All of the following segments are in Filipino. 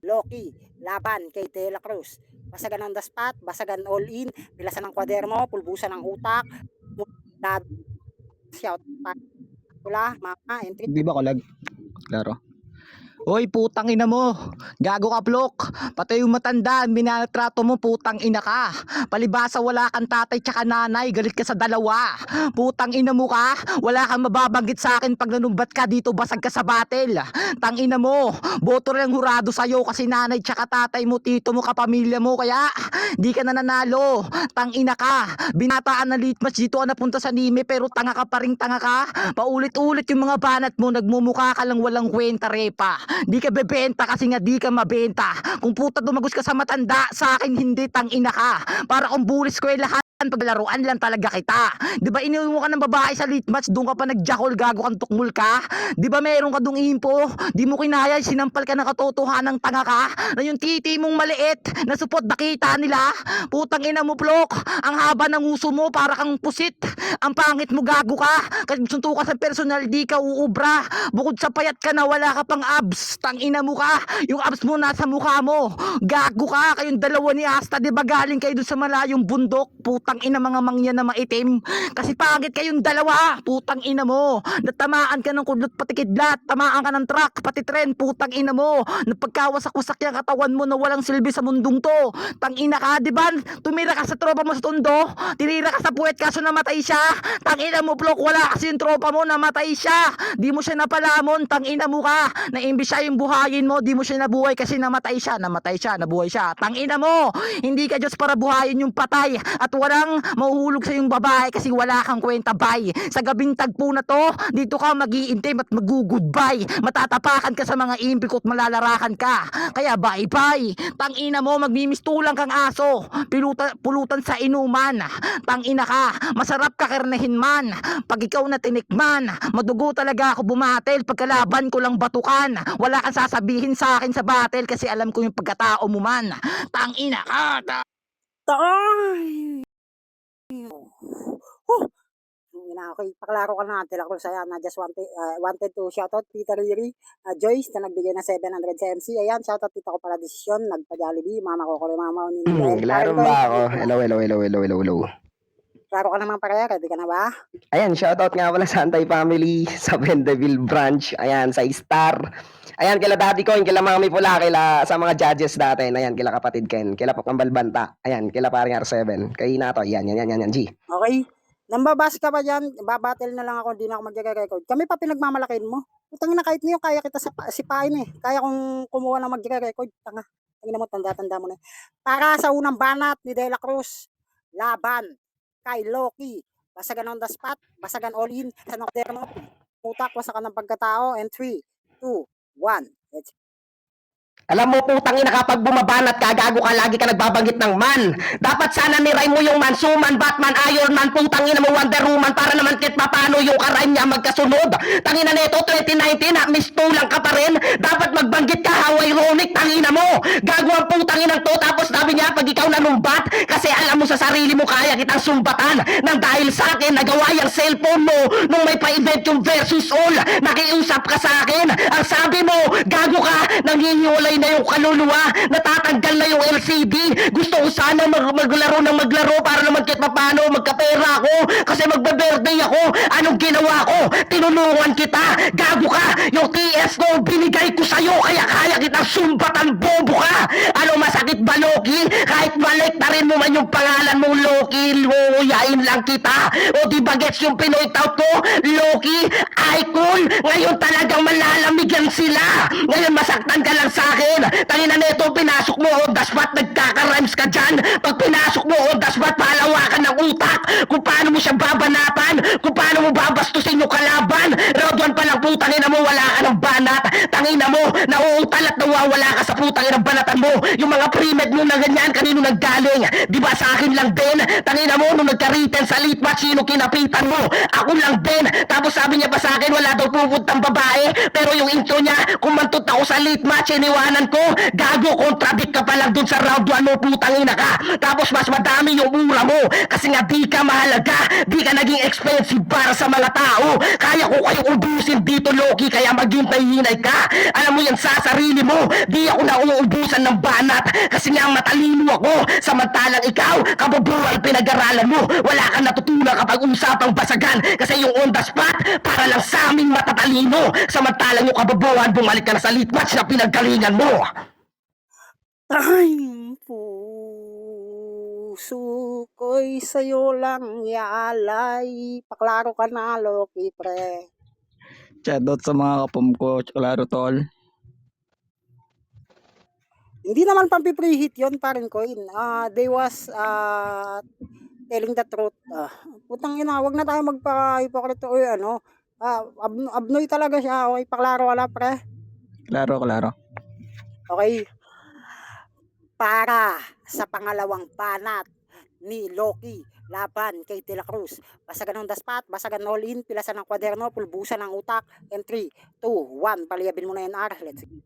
Loki, laban kay De La Cruz. Basagan ang daspat, basagan all in, pilasan ng kwaderno, pulbusan ng utak, shout pula, mama, entry. Di ba kalag? Klaro. Hoy, putang ina mo. Gago ka, Plok. Pati yung matanda, minaltrato mo, putang ina ka. Palibasa wala kang tatay tsaka nanay, galit ka sa dalawa. Putang ina mo ka. Wala kang mababanggit sa akin pag nanumbat ka dito, basag ka sa battle. Tang ina mo. Boto lang hurado sa'yo kasi nanay tsaka tatay mo, tito mo, kapamilya mo, kaya di ka na nanalo. Tang ina ka. Binataan na litmatch dito ka napunta sa Nime, pero tanga ka pa rin, tanga ka. Paulit-ulit yung mga banat mo, nagmumukha ka lang walang kwenta, repa. Di ka bebenta kasi nga di ka mabenta. Kung puta dumagos ka sa matanda, sa akin hindi, tang ina ka. Para kung bulis ko lahat, paglaruan lang talaga kita. Di ba iniwan mo ka ng babae sa litmatch, doon ka pa nagjakol, gago kang tukmul ka? Di ba meron ka dong info? Di mo kinaya, sinampal ka ng katotohanan, tanga ka? Na yung titi mong maliit, na supot nakita nila? Putang ina mo, Plok. Ang haba ng uso mo, para kang pusit. Ang pangit mo, gago ka. Kahit sunto ka sa personal, di ka uubra. Bukod sa payat ka na, wala ka pang abs. Tang ina mo ka. Yung abs mo nasa mukha mo. Gago ka. Kayong dalawa ni Asta, di ba galing kayo doon sa malayong bundok? Putang ina mga mangya na maitim. Kasi pangit kayong dalawa. Putang ina mo. Natamaan ka ng kudlot pati kidlat. Tamaan ka ng truck pati tren. Putang ina mo. Napagkawasak-wasak yung katawan mo na walang silbi sa mundong to. Tang ina ka, di ba? Tumira ka sa tropa mo sa tondo. Tinira ka sa puwet kaso namatay siya. Tang ina mo, Plok. Wala kasi yung tropa mo, namatay siya. Di mo siya napalamon. Tang ina mo ka. Naimbis siya yung buhayin mo. Di mo siya nabuhay kasi namatay siya. Namatay siya, nabuhay siya. Tang ina mo. Hindi ka Diyos para buhayin yung patay. At walang mahuhulog sa yung babae kasi wala kang kwenta, bay. Sa gabing tagpo na to, dito ka mag-iintim at mag-goodbye. Matatapakan ka sa mga impi ko at malalarakan ka. Kaya bye-bye. Tang ina mo, magmimistulang kang aso. Pulutan sa inuman. Tang ina ka, masarap ka karnehin man. Pag ikaw na tinikman, madugo talaga ako bumatel. Pagkalaban ko lang batukan. Wala kang sasabihin sa akin sa battle kasi alam ko yung pagkatao mo man. Tang ina ka. Ay! Okay, paklaro ka na, tila ko saya na just wanted to shoutout Peter Riri, Joyce na nagbigay ng 700 sa MC. Ayan, shoutout tita ko pala desisyon, nagpa-Jollibee, mama ko mama ni Miguel. Klaro ba ako? Hello, hello, hello, hello, hello, hello. Klaro ka naman pare, ready ka na ba? Ayan, shoutout nga pala sa Antay Family, sa Vendeville branch, ayan, sa Star. Ayan, kila Daddy Coin, kila Mami Pula, kila sa mga judges natin. Ayan, kila Kapatid Ken, kila Pangambal Banta. Ayan, kila Paring R7. Kay Nato, yan, G. Okay. Nambabas ka ba dyan? Babattle na lang ako, hindi na ako magre-record. Kami pa pinagmamalakin mo. Utangin na kahit ngayon, kaya kita sipain eh. Kaya kung kumuha ng magre-record, tanga. Tangin mo, tanda-tanda mo na. Para sa unang banat ni De La Cruz, laban kay Loki. Basagan on the spot, basagan all in, sa nokderno, utak, wasakan ng pagkatao, and 3, 2, 1. Let's Alam mo putang ina kapag bumabanat ka, gago ka, lagi ka nagbabanggit ng man. Dapat sana niray mo yung Mansuman, Batman, Iron Man, putang ina mo Wonder Woman para naman kahit papano yung karime niya magkasunod. Tangina nito 2019 na mistulang ka pa rin. Dapat magbanggit ka, how ironic, tangina mo. Gago ang putang inang to, tapos sabi niya pag ikaw nanumbat kasi alam mo sa sarili mo kaya kitang sumbatan nang dahil sa akin nagawa yung cellphone mo nung may pa-event yung versus all. Nakiusap ka sa akin. Ang sabi mo, gago ka, nanghihiwalay na yung kaluluwa, natatanggal na yung LCD. Gusto ko sana maglaro ng maglaro para naman kahit papano magkapera ako kasi magbe-birthday ako. Anong ginawa ko? Tinulungan kita. Gago ka. Yung TS ko binigay ko sa'yo kaya kaya kitang sumbatan, bobo ka. Ano masakit ba, Loki? Kahit balik na rin mo man yung pangalan mo, Loki, luyain lang kita. O di ba gets yung pinoint out ko? Loki, icon. Ngayon talagang malalamigan sila. Ngayon masaktan ka lang sa akin. Tangina neto, pinasok mo on the spot, nagkaka-rhymes ka dyan. Pag pinasok mo on the spot, palawakan ng utak kung paano mo siya babanatan, kung paano mo babastusin yung kalaban. Round 1 pa lang, putang ina mo, wala ka ng banat. Tangina mo, nauutal at nawawala ka sa putang ina banatan mo. Yung mga pre-med mo na ganyan, kanino naggaling? Di ba sa akin lang din? Tangina mo, nung nagka-written sa lead match, sino kinapitan mo? Ako lang din. Tapos sabi niya pa sa akin, wala daw pupuntang babae. Pero yung intro niya, kumantot ako sa lead match, iniwanan ko. Gago, contradict ka pa lang dun sa round 1 mo, putang ina ka. Tapos mas madami yung mura mo. Kasi nga di ka mahalaga, di ka naging expensive para sa mga tao. Kaya ko kayo ubusin natin dito, Loki, kaya maghintay-hinay ka. Alam mo yan sa sarili mo, di ako nauubusan ng banat kasi nga matalino ako. Samantalang ikaw, kabobohan pinag-aralan mo. Wala kang natutunan kapag usapang basagan kasi yung on the spot, para lang sa aming matatalino. Samantalang yung kabobohan, bumalik ka na sa litmatch na pinaggalingan mo. Time puso ko'y sa'yo lang iaalay. Paklaro ka na, Loki, pre. Shoutout sa mga kapam ko, klaro tol. Hindi naman pampi-preheat yun, parin coin. They was telling the truth. Putang ina, wag na tayo magpa-hypocrite o ano. Abnoy talaga siya. Okay, paklaro wala, pre. Klaro. Okay. Para sa pangalawang banat ni Loki laban kay De La Cruz. Basagan ng daspat, basagan all in, pilasan ng kwaderno, pulbusan ng utak, and 3, 2, 1, paliyabin mo na yan, R. Let's go.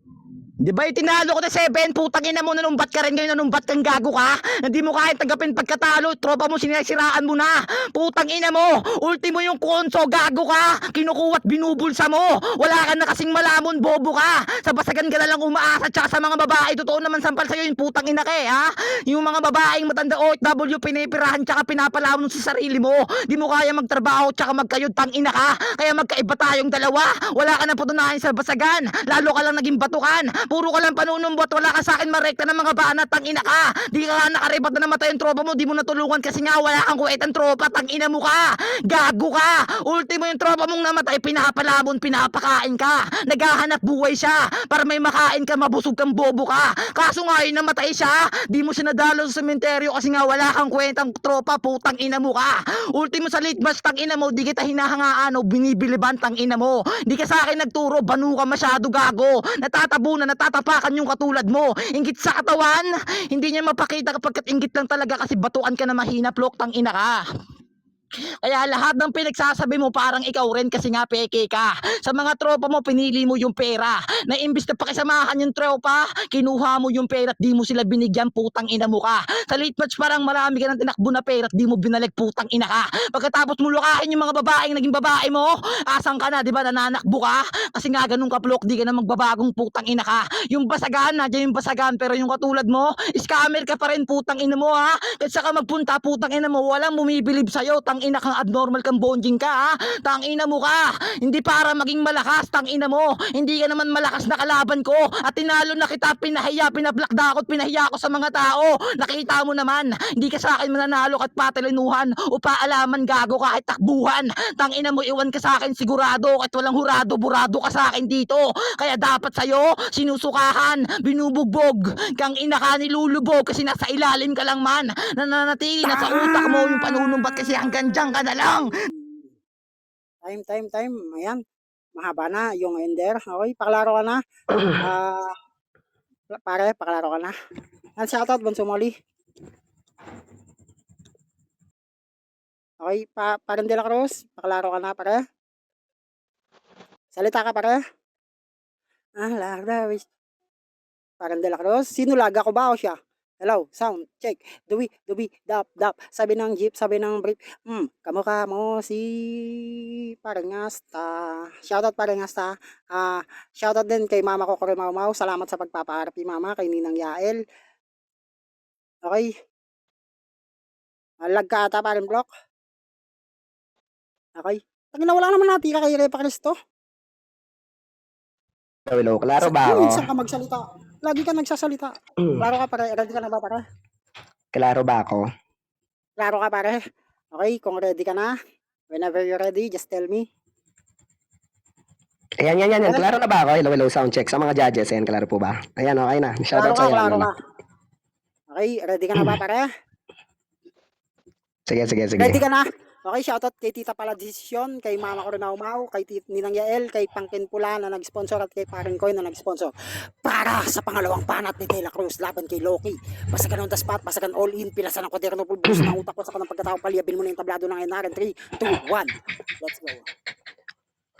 Di ba itinalo ko na 7? Putang ina mo, nanumbat ka rin ngayon, nanumbat kang gago ka. Hindi mo kaya tanggapin pagkatalo, tropa mo sinisiraan mo na. Putang ina mo, ultimo yung konso, gago ka. Kinukuha at binubulsa mo. Wala ka na kasing malamon, bobo ka. Sa basagan ka na lang umaasa, tsaka sa mga babae, totoo naman sampal sa'yo yung putang ina ka ha. Yung mga babaeng matanda OFW, pinipirahan tsaka pinapalamon sa sarili mo. Di mo kaya magtrabaho tsaka magkayod, tang ina ka. Kaya magkaiba tayong dalawa. Wala ka na putunayan sa basagan. Lalo ka lang naging batukan. Puro ka lang panunumbot, wala ka sa akin marekta ng mga banat, tang ina ka. Di ka nakarebat na namatay yung tropa mo, di mo natulungan kasi nga wala kang kuwetang tropa, tang ina mo ka. Gago ka. Ultimo yung tropa mong namatay, pinapalamon, pinapakain ka. Naghahanap buhay siya para may makain ka, mabusog kang bobo ka. Kaso nga yun, namatay siya. Di mo siya nadalo sa sementeryo kasi nga wala kang kwentang tropa, putang ina mo ka. Ultimo sa late match, tang ina mo, di kita hinahangaan o binibiliban, tang ina mo. Di ka sa akin nagturo, banu ka masyado, gago. Natatabunan, natatapakan yung katulad mo. Inggit sa katawan, hindi niya mapakita kapag inggit lang talaga kasi batuan ka na mahina, plok, tang ina ka. Kaya lahat ng pinagsasabi mo parang ikaw rin kasi nga peke ka. Sa mga tropa mo, pinili mo yung pera. Na imbis na pakisamahan yung tropa, kinuha mo yung pera at di mo sila binigyan, putang ina mo ka. Sa late match parang marami ka ng tinakbo na pera at di mo binalik, putang ina ka. Pagkatapos mo lukahin yung mga babaeng naging babae mo, asang ka na, di ba, nananakbo ka? Kasi nga ganun ka, plok, di ka na magbabagong, putang ina ka. Yung basagan, nandiyan yung basagan, pero yung katulad mo, scammer ka pa rin, putang ina mo ha. Kasi ka magpunta, putang ina mo, walang bumibilib sa'yo, tang ina kang abnormal kang bonjing ka ha. Tang ina mo ka. Hindi para maging malakas, tang ina mo. Hindi ka naman malakas na kalaban ko. At tinalo na kita, pinahiya, pinablakdakot, pinahiya ko sa mga tao. Nakita mo naman, hindi ka sa akin mananalo at patalinuhan o paalaman, gago kahit takbuhan. Tang ina mo, iwan ka sa akin sigurado kahit walang hurado, burado ka sa akin dito. Kaya dapat sa'yo, sinusukahan, binubugbog, kang ina ka nilulubog kasi nasa ilalim ka lang man. Nananatili na sa utak mo yung panunumbat kasi hanggang dyan ka na lang. Time. Ayan. Mahaba na yung ender. Okay, paklaro ka na. Pare, paklaro ka na. Shoutout, Bonso Molly. Okay, parang De La Cruz, paklaro ka na, pare. Salita ka, pare. Lagdawis. Parang De La Cruz. Sino, laga ko ba o siya? Hello, sound, check. Duwi, dap. Sabi ng jeep, sabi ng brief. Kamukha mo si Parangasta. Shoutout Parangasta. Shoutout din kay mama ko, Mau. Salamat sa pagpapa-RP, mama. Kay Ninang Yael. Okay. Lag ka ata, parang block. Okay. Tangina, wala naman natin kay Repa Cristo. Hello, klaro ba ako? Minsan ka magsalita. Lagi ka nagsasalita. Klaro ka, pare. Ready ka na ba, pare? Klaro ba ako? Klaro ka, pare. Okay, kung ready ka na, whenever you're ready, just tell me. Ayan. Klaro na ba ako? Hello, sound check. Sa mga judges, ayan, klaro po ba? Ayan, okay na. Shoutout sa'yo. Klaro ka. Okay, ready ka na ba, pare? Sige. Ready ka na? Okay, shoutout kay Tita Paladisyon, kay Mama ko Mau, kay Ninang Yael, kay Pangkin Pula na nag-sponsor at kay Paring Coin na nag-sponsor. Para sa pangalawang banat ni De La Cruz laban kay Loki. Basagan on the spot, basagan all in, pilasan ng kwaderno, pulbusan ng utak ko sa kanang pagkatao, paliyabin mo na yung tablado ng NR. 3, 2, 1. Let's go.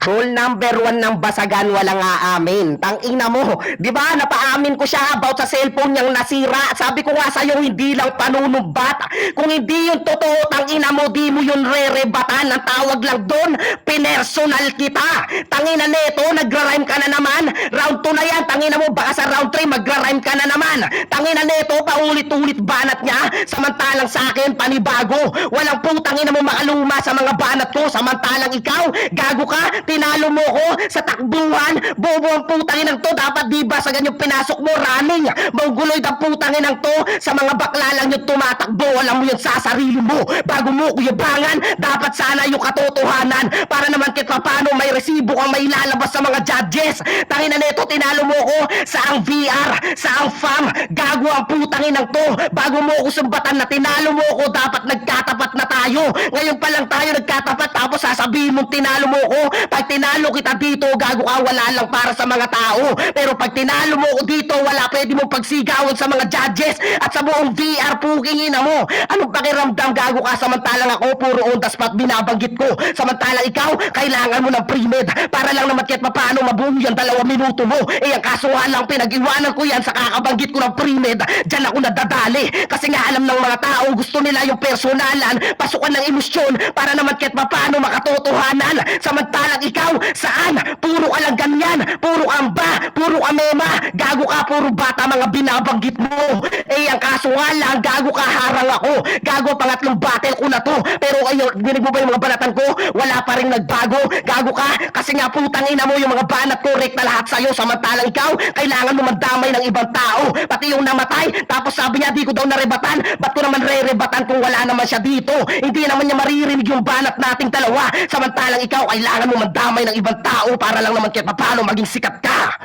Rule number 1 ng basagan, walang aamin. Tangina mo, di ba? Napaamin ko siya about sa cellphone niyang nasira. Sabi ko nga sa'yo, hindi lang panunumbat. Kung hindi yung totoo, tangina mo, di mo yun re-rebatan. Ang tawag lang doon, pinersonal kita. Tangina neto, nagra-rhyme ka na naman. Round 2 na yan, tangina mo, baka sa round 3, magra-rhyme ka na naman. Tangina neto, paulit-ulit banat niya. Samantalang sa akin, panibago. Walang putangina mo makaluma sa mga banat ko. Samantalang ikaw, gago ka, tinalo mo ko sa takbuhan. Bobo ang putangin ng to. Dapat di ba sa ganyan pinasok mo running? Mangguloy ang putangin ng to. Sa mga bakla lang yung tumatakbo. Alam mo yun sa sarili mo. Bago mo kuyabangan, dapat sana yung katotohanan. Para naman kahit paano may resibo kang may lalabas sa mga judges. Tangina neto, tinalo mo ko sa ang VR, sa ang FAM. Gago ang putangin ng to. Bago mo ko sumbatan na tinalo mo ko, dapat nagkatapat na tayo. Ngayon pa lang tayo nagkatapat, tapos sasabihin mong tinalo mo ko. Pag tinalo kita dito, gago ka, wala lang para sa mga tao. Pero pag tinalo mo ko dito, wala pwede mong pagsigawan sa mga judges at sa buong VR, pukingin na mo. Anong pakiramdam, gago ka, samantalang ako puro on the spot binabanggit ko. Samantalang ikaw, kailangan mo ng pre-med para lang naman kahit paano mabuo yung 2 minuto mo. Eh ang kaso nga lang, pinag-iwanan ko yan sa kakabanggit ko ng pre-med. Diyan ako nadadali. Kasi nga alam ng mga tao, gusto nila yung personalan, pasukan ng emosyon para naman kahit paano makatotohanan. Samantalang ikaw, saan? Puro ka lang ganyan, puro amba, puro amema, gago ka, puro bata mga binabanggit mo. Eh ang kaso nga lang, gago ka, harang ako. Gago, pangatlong battle ko na to. Pero kayo, dinig mo ba yung mga banatan ko? Wala pa rin nagbago. Gago ka, kasi nga putang ina mo yung mga banat ko, rek na lahat sa'yo. Samantalang ikaw, kailangan mo mandamay ng ibang tao. Pati yung namatay, tapos sabi niya di ko daw narebatan. Ba't ko naman re-rebatan kung wala naman siya dito? Hindi naman niya maririnig yung banat nating dalawa. Samantalang ikaw, kailangan mo mandamay ng ibang tao para lang naman kahit paano maging sikat ka.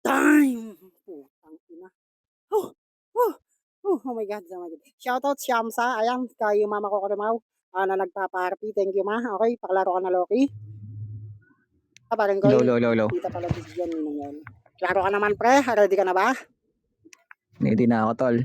Time! Putang ina. Oh, oh, oh my God, oh my God. Shoutout Shamsa, ayan, kay mama ko Kurimaw, na nagpa-party. Thank you, ma. Okay, paklaro ka na, Loki. Parang ko, Low. kita pala dyan, yun yan. Klaro ka naman, pre. Ready ka na ba? Hindi na ako, tol.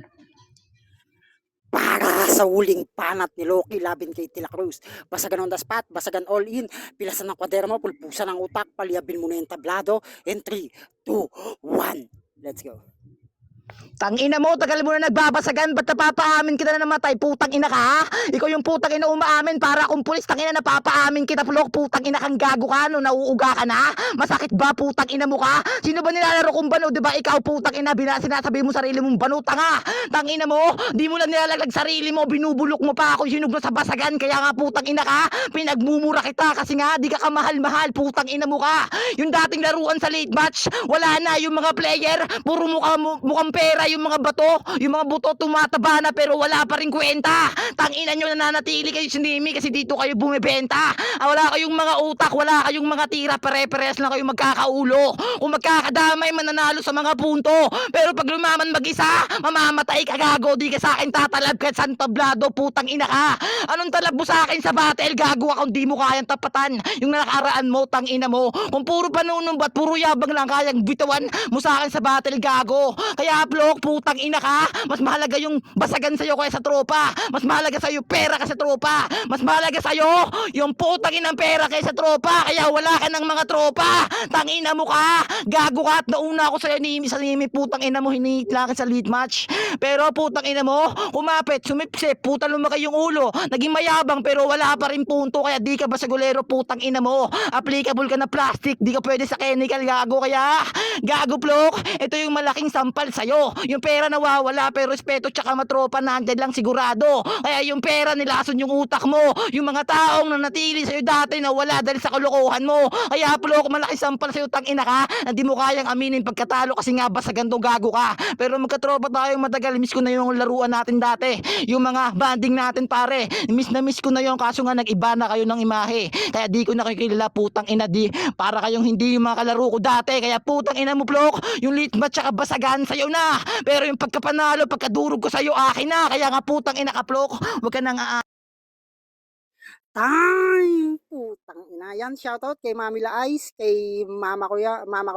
Para sa huling panat ni Loki laban kay Tila Cruz. Basagan on the spot, basagan all in, pilasan ng kwadero mo, pulpusan ng utak, paliabin mo na yung tablado. In 3, 2, 1, let's go. Tangina mo, tagal mo na nagbabasagan, ba't napapaamin kita na namatay? Putang ina ka, ha? Ikaw yung putang ina umaamin para akong pulis. Tangina, napapaamin kita, Flok. Putang ina kang gago ka, no? Nauuga ka na? Masakit ba, putang ina mo ka? Sino ba nilalaro kong bano? Diba ikaw, putang ina, sinasabi mo sarili mong bano, tanga? Tangina mo, di mo lang nilalaglag sarili mo, binubulok mo pa ako, sinugno sa basagan. Kaya nga, putang ina ka, pinagmumura kita kasi nga, di ka kamahal-mahal, putang ina mo ka. Yung dating laruan sa late match, wala na yung mga player, puro mukhang pera yung mga bato, yung mga buto tumataba na pero wala pa rin kwenta. Tanginan nyo, nananatili kayo sinimi kasi dito kayo bumibenta. Wala kayong mga utak, wala kayong mga tira, pare-pares lang kayo magkakaulo. Kung magkakadamay, mananalo sa mga punto. Pero pag lumaman mag-isa, mamamatay ka, gago. Di ka sa akin tatalab kahit saan tablado, putang ina ka. Anong talab mo sa akin sa battle, gago ako, di mo kayang tapatan yung nakaraan mo, tangina mo. Kung puro panunumbat, puro yabang lang kayang bitawan mo sa akin sa battle, gago. Kaya Flok, putang ina ka, mas mahalaga yung basagan sa'yo kaya sa tropa. Mas mahalaga sa'yo pera kasi tropa. Mas mahalaga sa'yo yung putang inang pera kaysa tropa. Kaya wala ka ng mga tropa. Tangina mo ka, gago ka, at nauna ako sa'yo ni Nimi, putang ina mo, hinihit lang sa lead match. Pero putang ina mo, kumapit, sumipsip, putang lumaki yung ulo. Naging mayabang pero wala pa rin punto. Kaya di ka basagulero, putang ina mo. Applicable ka na plastic, di ka pwede sa chemical, gago. Kaya gago Flok, ito yung malaking sampal sa'yo. Yung pera nawawala pero respeto tsaka matropa nandyan lang sigurado. Kaya yung pera nilason yung utak mo. Yung mga taong nanatili sa'yo dati na wala dahil sa kalokohan mo. Kaya Flok, malaki sampal sa'yo, tangina ka. Hindi mo kayang aminin pagkatalo kasi nga basagan to, gago ka. Pero magkatropa tayong matagal, miss ko na yung laruan natin dati. Yung mga banding natin pare, miss ko na yung kaso nga nag-iba na kayo ng imahe. Kaya di ko na kayo kilala, putang ina, di para kayong hindi yung mga kalaro ko dati. Kaya putang ina mo Flok, yung lead match tsaka basagan sa'yo na. Pero yung pagkapanalo, pagkadurog ko sa'yo, akin na. Kaya nga putang ina ka Flok, huwag ka nang Time! Putang ina yan. Shoutout kay Mami La Ice, kay mama ko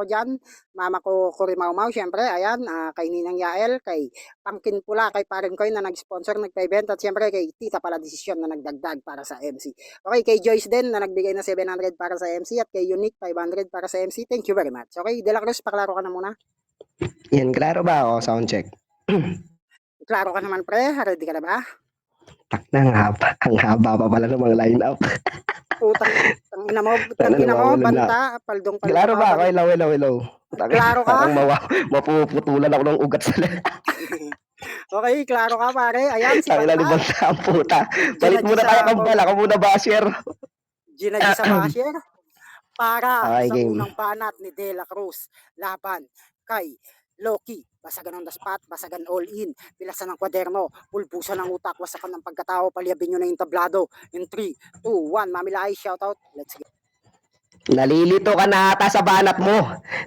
dyan, mama ko Kurimaumaw, syempre, ayan, kay Ninang Yael, kay Pangkin Pula, kay Paring Koy na nag-sponsor, nagpa-event, at syempre kay Tita Pala Desisyon na nagdagdag para sa MC. Okay, kay Joyce din na nagbigay na 700 para sa MC, at kay Unique 500 para sa MC. Thank you very much. Okay, De La Cruz, paklaro ka na muna. Yan, klaro ba ako? Sound check. Klaro ka naman, pre. Ready ka na ba? Takna, ang haba pa pala ng mga line-up. Putang ina mo, banta, paldong Klaro ba ako? Hello. Klaro ka? Mapuputulan ako ng ugat sa Okay, klaro ka, pare. Ayan, si Banta. Banta. Ang puta. Palit muna tayo kambal. Ako muna basher. Ginagi sa basher para Okay, sa game. unang banat ni De La Cruz laban kay Loki. Basagan ng daspat, basagan all in, pilasan ng kwaderno, pulbusan ng utak, wasakan ng pagkatao, palyabin nyo na yung tablado. In 3, 2, 1, Mami Lai, shoutout. Let's go. Nalilito ka na ata sa banat mo.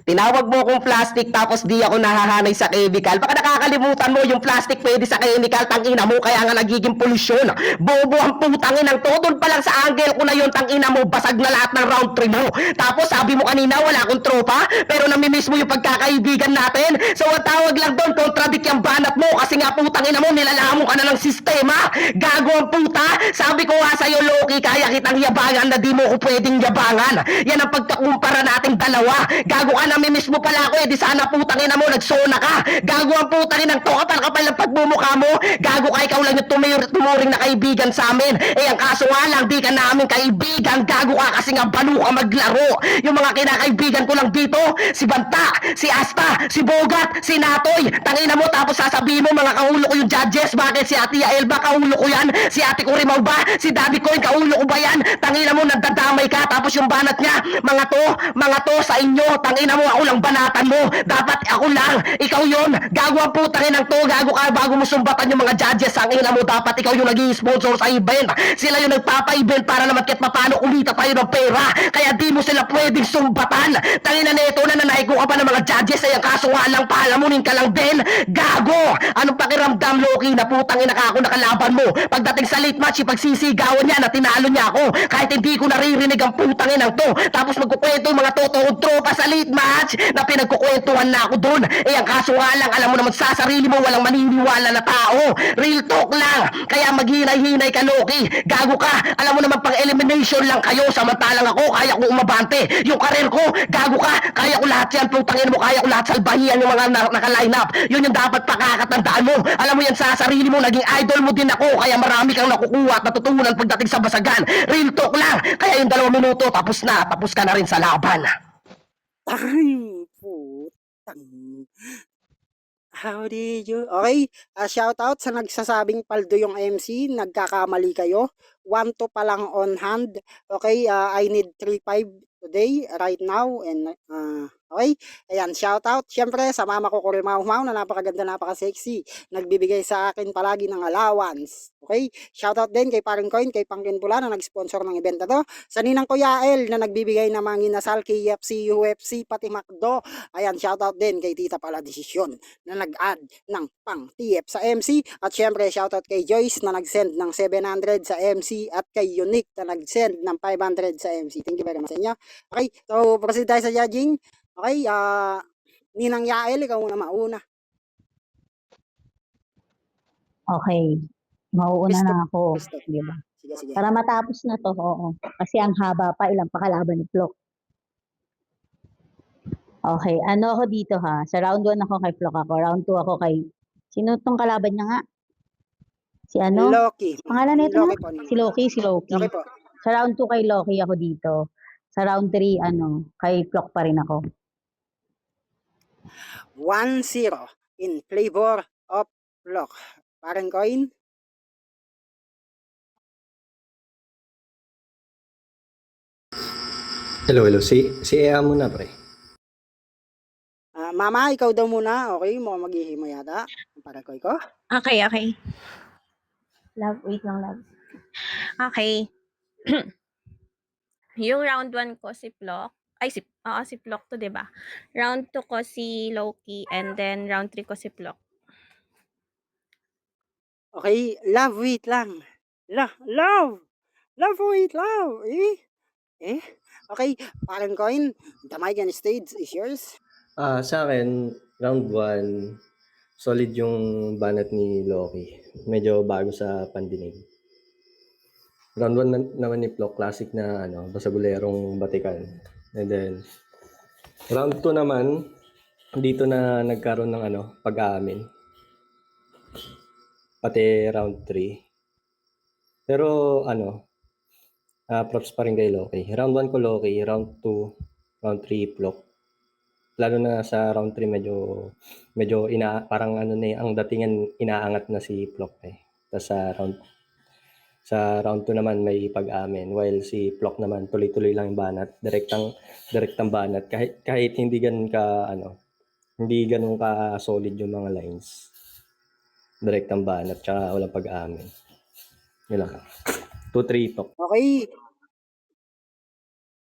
Tinawag mo akong plastic tapos di ako nahahanay sa chemical. Baka nakakalimutan mo yung plastic pwede sa chemical. Tangina mo kaya nga nagiging polusyon. Bobo ang putangin ng totol pa lang sa angle ko na yun. Tangina mo basag na lahat ng round 3 mo. Tapos sabi mo kanina wala akong tropa pero namimiss mo yung pagkakaibigan natin. So ang tawag lang doon contradict yung banat mo kasi nga putangina mo nilalamon ka na ng sistema. Gago ang puta. Sabi ko nga sa'yo Loki kaya kitang yabangan na di mo ko pwedeng yabangan. Yan ang pagkakumpara nating dalawa. Gago ka, namimiss mo pala ako eh. Di sana putangin na mo, nagsona ka. Gago ang putangin ng to, kapal ng pagmumukha mo. Gago ka, ikaw lang yung tumuring na kaibigan sa amin. Eh, ang kaso nga lang, di ka namin kaibigan. Gago ka kasi nga balo ka maglaro. Yung mga kinakaibigan ko lang dito, si Banta, si Asta, si Bogat, si Natoy. Tangina mo, tapos sasabihin mo, mga kaulo ko yung judges. Bakit si Ate Elba, kaulo ko yan? Si Ate Kurimaw ba? Si Daddy Coin, kaulo ko ba yan? Tangina mo, nagdadamay ka. Tapos yung banat niya, mga to sa inyo, tangina mo, ako lang banatan mo, dapat ako lang, ikaw yon, gago ang putangin ng to, gago ka, bago mo sumbatan yung mga judges, ang ina mo, dapat ikaw yung naging sponsor sa event, sila yung nagpapa-event para naman kahit paano kumita tayo ng pera, kaya di mo sila pwedeng sumbatan, tangina neto na nanayko ka pa ng mga judges, ay ang kaso nga lang, palamunin ka lang din, gago, anong pakiramdam Loki, na putangin na ako nakalaban mo, pagdating sa late match, ipagsisigawan niya na tinalo niya ako, kahit hindi ko naririnig ang putangin ng to, tapos magkukwento yung mga totoong tropa sa late match na pinagkukwentuhan na ako doon. Eh ang kaso nga lang, alam mo naman sa sarili mo walang maniniwala na tao. Real talk lang. Kaya maghinay-hinay ka Loki. Gago ka. Alam mo naman pang elimination lang kayo. Samantalang ako, kaya ko umabante. Yung karir ko, gago ka. Kaya ko lahat yan. Putangin mo, kaya ko lahat salbahian yung mga naka-line up. Yun yung dapat pakakatandaan mo. Alam mo yan sa sarili mo, naging idol mo din ako. Kaya marami kang nakukuha at natutunan pagdating sa basagan. Real talk lang. Kaya yung 2 minuto, tapos ka na rin sa laban. Ay, putang. How did you? Okay, shout out sa nagsasabing paldo yung MC, nagkakamali kayo. 1-2 pa lang on hand. Okay, I need 3-5 today, right now. And, okay, ayan, shout out. Siyempre, sa mama ko Kurimaumaw na napakaganda, napaka-sexy. Nagbibigay sa akin palagi ng allowance. Okay, shout out din kay Paring Coin, kay Pangkin Pula na nag-sponsor ng event na to. Sa ninang ko Yael na nagbibigay ng mga inasal, KFC, UFC, pati McDo. Ayan, shout out din kay Tita Pala Desisyon na nag-add ng pang TF sa MC. At syempre, shoutout kay Joyce na nag-send ng 700 sa MC at kay Unique na nag-send ng 500 sa MC. Thank you very much sa inyo. Okay, so proceed tayo sa judging. Okay, Ninang Yael, ikaw muna mauna. Okay, mauuna Gusto, na ako, gusto. di ba? Sige, sige. Para matapos na to, oo. Kasi ang haba pa, ilang pakalaban ni Flock. Okay, ano ako dito ha? Sa round 1 ako kay Flock ako. Round 2 ako kay... Sino tong kalaban niya nga? Si ano? Loki. Pangalan nito Loki nga? po. Ninang. Si Loki. Loki po. Sa round 2 kay Loki ako dito. Sa round 3, kay Flock pa rin ako. 1-0 in flavor of Flock. Parang Coin. Hello. Si Ea muna, pre. Mama, ikaw daw muna. Okay, mo maghihimo yata. Parang Coin ko. Okay. Love, wait lang, love. Okay. Yung round 1 ko si Flock. Ay, si Flock to, diba? Round 2 ko si Loki, and then round 3 ko si Flock. Okay, love, wait lang. Love! Love, wait, love. Okay, parang coin, the Mayan stage is yours. Sa akin, round 1, solid yung banat ni Loki. Medyo bago sa pandinig. Round 1 naman ni Plok, classic na basagulerong batikan. And then, round 2 naman, dito na nagkaroon ng pag-aamin. Pati round 3. Pero props pa rin kay Loki. Round 1 ko Loki, round 2, round 3 Plok. Lalo na sa round 3 medyo parang ang datingan inaangat na si Plok eh. Tapos sa round 2 naman may pag-amin, while si Plok naman tuloy-tuloy lang yung banat, direktang banat kahit hindi ganun ka solid yung mga lines. Direktang banat tsaka walang pag-amin. Yun lang. 2-3 Plok. Okay,